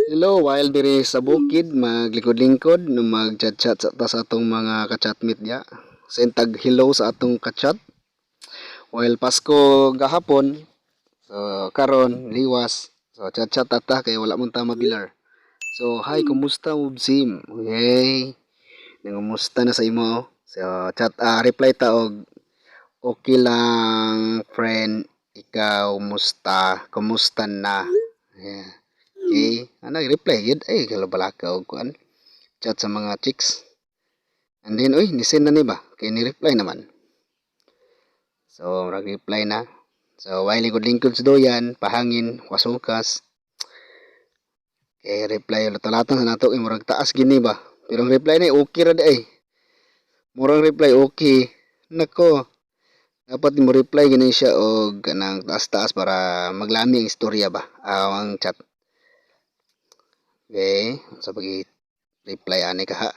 Hello, while diri sa bukid, maglingkod-lingkod, no mag-chat-chat sa atong mga ka-chatmate diya. Sentag hello sa atong ka-chat. While Pasko gahapon, so karon liwas. So chat-chat tata kay wala man ta mabilar. So hi, kumusta Ubsim? Hey, kumusta na sa imo? So chat reply ta og okay lang friend, ikaw musta? Kumusta na? Yeah. Okay, reply gid ay kalabalaka og kuan chat sa mga chicks. And then oy, ni-send na ni ba? Kay ni-reply naman. So, reply na. So, while lingkod-lingkod sa doyan, pahangin, wasukas. Kay reply talatan sa nato, murag taas gini ba? Pero ang reply na okay ra di ay. Murang reply okay. Nako, dapat mo reply gini siya og kanang taas-taas para maglami ang istorya ba? Ang chat. Okay, so reply ani ka ha.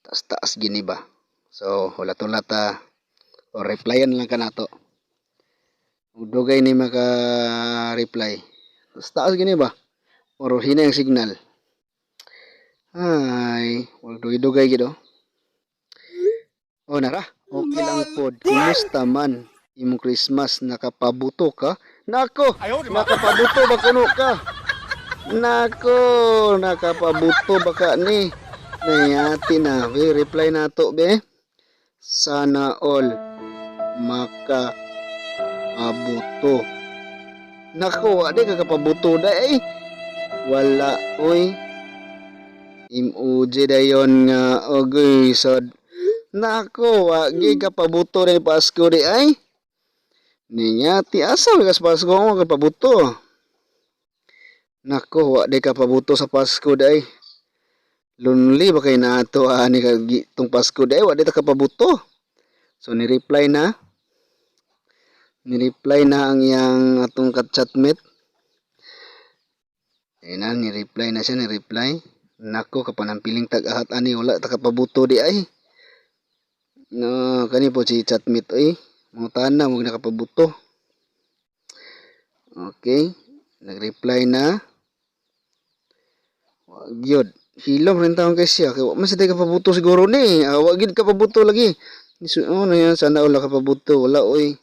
Taas-taas gini ba? So, wala ta o replyan lang ka nato. Dugay ni maka-reply. Taas-taas gini ba? Or hina yung signal. Ay, wala dugay-dugay gido. O nara, okay lang pod. Kumusta man? Imong Christmas nakapabuto ka? Nako, nakapabuto ba kuno ka? Nako, nakapabuto ba ka ni? Nayati na, be, reply na to, be. Sana all makapabuto. Nako, adi ka kapabuto da eh. Wala, oy. Imuji dayon nga, ogoy, sad. Nako, wagi kapabuto na Pasko di ay. Ninyati, asa ka sa Pasko mo kapabuto? Nako, wagi kapabuto sa Pasko di ay. Lonely ba kay nato ani kag Pasko day wa dita kapabuto. So ni-reply na ang yang atong ka-chatmate. Ayun ni-reply na siya, ni-reply. Nako kapanampiling tag-ahat ani wala ta kapabuto di ay. No, kani po si chatmate oy. Mangutan na mo nakapabuto. Okay, nag-reply na. Wag yun. Hilom rin taong kay siya. Kaya wag man siya kapabuto siguro ni. Wag gid kapabuto lagi. Ano yan, sana wala kapabuto. Wala oy.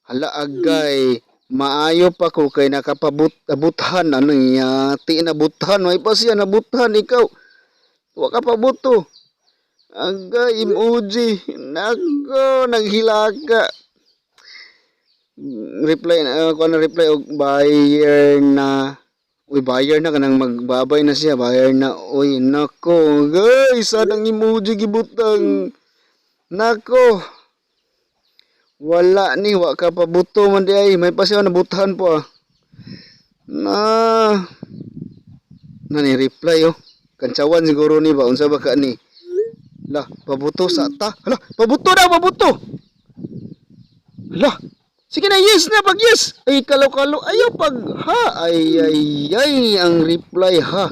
Hala agay. Maayo pa ko kay nakapabuthan. Ano niya? Ti nabuthan. May pa siya nabuthan. Ikaw. Wag kapabuto. Agay, emoji. Nako, naghilaka. Reply na. Kung ano reply og buyer na. Uy, buyer na kanang magbabay na siya. Buyer na. Uy, nako. Guys, sadang emoji gibutang. Nako. Wala ni. Wa ka pa buto man di ay. May pa siya nabutahan po ah. Ni reply oh. Kansawan siguro ni ba. Unsa ba ka ni? Lah, pabuto sa ta. Hala, pabuto na, pabuto. Hala. Sige na, yes na, pag yes. Ay, kalaw-kalaw. Ayaw, pag ha. Ay, ang reply ha.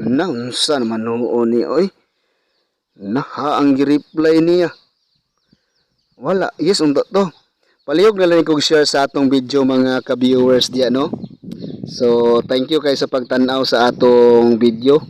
Na, unsa naman noon ni, oy. Na, ha, ang reply niya. Wala, yes, unta to. Palihog na lang kong share sa atong video mga ka-viewers diya, no? So, thank you kayo sa pagtanaw sa atong video.